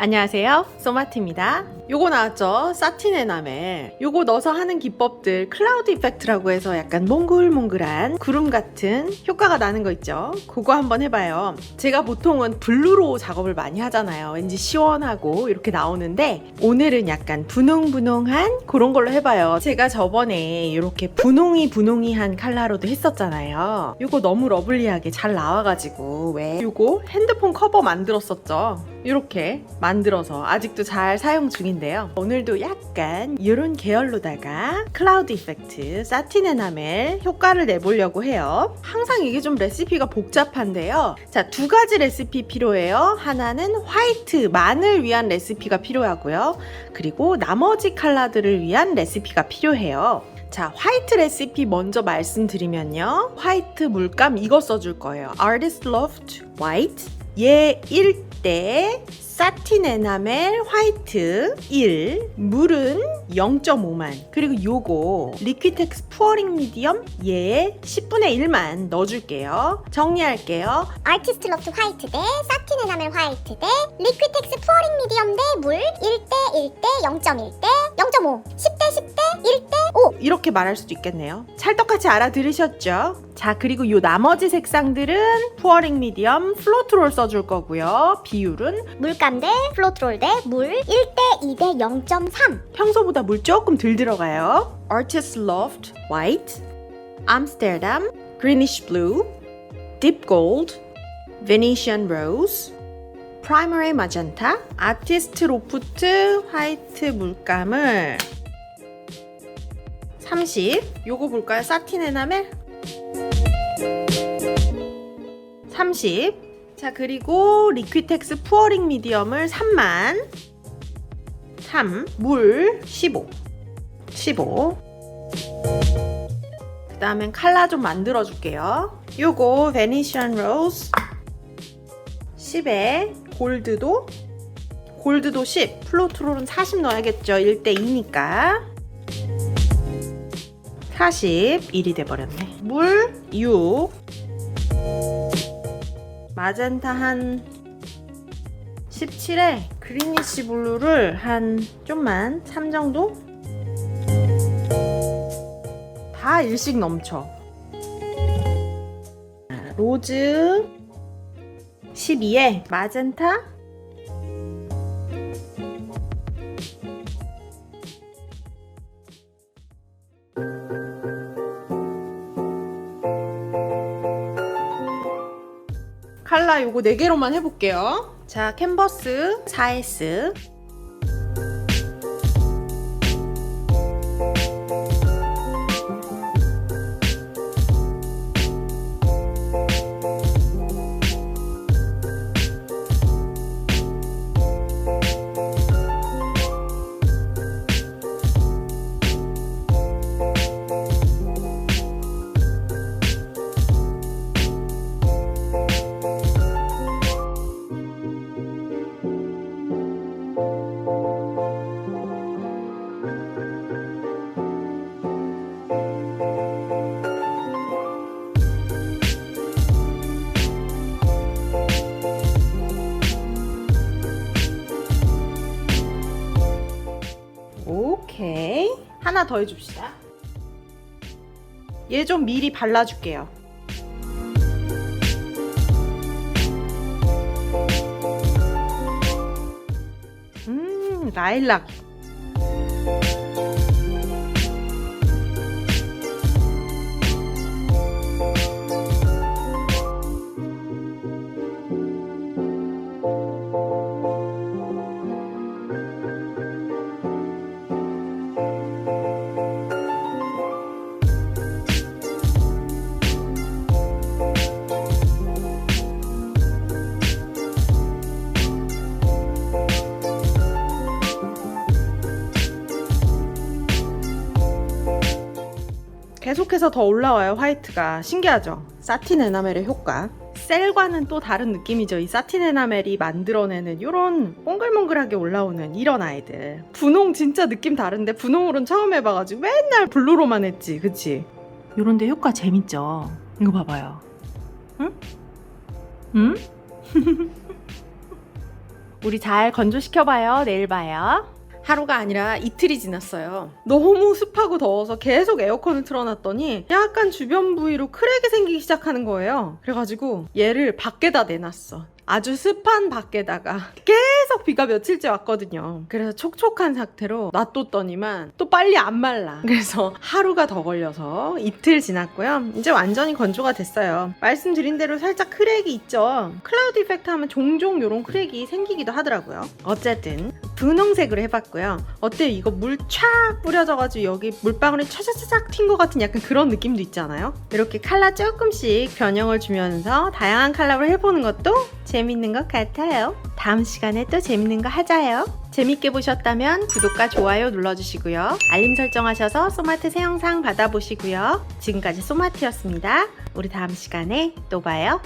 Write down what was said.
안녕하세요, 소마트입니다. 요거 나왔죠? 사틴 에나멜. 요거 넣어서 하는 기법들 클라우드 이펙트라고 해서 약간 몽글몽글한 구름 같은 효과가 나는 거 있죠? 그거 한번 해봐요. 제가 보통은 블루로 작업을 많이 하잖아요. 왠지 시원하고 이렇게 나오는데 오늘은 약간 분홍분홍한 그런 걸로 해봐요. 제가 저번에 이렇게 분홍이한 컬러로도 했었잖아요. 요거 너무 러블리하게 잘 나와가지고 왜 요거 핸드폰 커버 만들었었죠? 이렇게 만들어서 아직도 잘 사용 중인데요. 오늘도 약간 이런 계열로다가 클라우드 이펙트, 사틴 에나멜 효과를 내보려고 해요. 항상 이게 좀 레시피가 복잡한데요. 자, 두 가지 레시피 필요해요. 하나는 화이트만을 위한 레시피가 필요하고요. 그리고 나머지 컬러들을 위한 레시피가 필요해요. 자, 화이트 레시피 먼저 말씀드리면요. 화이트 물감 이거 써줄 거예요. Artist Loft White. 얘 1대 사틴 에나멜 화이트 1, 물은 0.5만, 그리고 요거 리퀴텍스 푸어링 미디엄 얘 10분의 1만 넣어줄게요. 정리할게요. 아티스트 러프트 화이트 대 사틴 에나멜 화이트 대 리퀴텍스 푸어링 미디엄 대 물 1대 1대 0.1대 0.5 10대 10대 1대 5 이렇게 말할 수도 있겠네요. 찰떡같이 알아들으셨죠? 자, 그리고 요 나머지 색상들은 푸어링 미디엄 플로트롤 써줄 거고요. 비율은 물감 대 플로트롤 대 물 1대 2대 0.3 평소보다 물 조금 덜 들어가요. Artist Loft White, Amsterdam Greenish Blue, Deep Gold, Venetian Rose, Primary Magenta, 아티스트 로프트 화이트 물감을 30, 요거 볼까요? 사틴 에나멜 30. 자, 그리고 리퀴텍스 푸어링 미디엄을 3만 3, 물 15 그 다음엔 컬러 좀 만들어 줄게요. 요거 베니시안 로즈 10에 골드도 10, 플로트롤은 40 넣어야겠죠. 1대 2니까 41이 돼버렸네. 물 6, 마젠타 한 17에 그리니시 블루를 한 좀만 3 정도? 다 일씩 넘쳐. 로즈 12에 마젠타 컬러 요거 4개로만 해볼게요. 자, 캔버스 4S 오케이. 하나 더 해줍시다. 얘 좀 미리 발라줄게요. 라일락. 계속해서 더 올라와요. 화이트가 신기하죠? 사틴 에나멜의 효과. 셀과는 또 다른 느낌이죠. 이 사틴 에나멜이 만들어내는 이런 몽글몽글하게 올라오는 이런 아이들. 분홍 진짜 느낌 다른데 분홍으로는 처음 해봐가지고 맨날 블루로만 했지. 그치? 요런데 효과 재밌죠? 이거 봐봐요. 응? 응? 우리 잘 건조시켜봐요. 내일 봐요. 하루가 아니라 이틀이 지났어요. 너무 습하고 더워서 계속 에어컨을 틀어놨더니 약간 주변 부위로 크랙이 생기기 시작하는 거예요. 그래가지고 얘를 밖에다 내놨어. 아주 습한 밖에다가 계속 비가 며칠째 왔거든요. 그래서 촉촉한 상태로 놔뒀더니만 또 빨리 안 말라. 그래서 하루가 더 걸려서 이틀 지났고요. 이제 완전히 건조가 됐어요. 말씀드린 대로 살짝 크랙이 있죠. 클라우드 이펙트 하면 종종 이런 크랙이 생기기도 하더라고요. 어쨌든 분홍색으로 해봤고요. 어때요? 이거 물 촥 뿌려져가지고 여기 물방울이 차차차작 튄 것 같은 약간 그런 느낌도 있잖아요. 이렇게 컬러 조금씩 변형을 주면서 다양한 컬러로 해보는 것도 재밌는 것 같아요. 다음 시간에 또 재밌는 거 하자요. 재밌게 보셨다면 구독과 좋아요 눌러주시고요. 알림 설정하셔서 소마트 새 영상 받아보시고요. 지금까지 소마트였습니다. 우리 다음 시간에 또 봐요.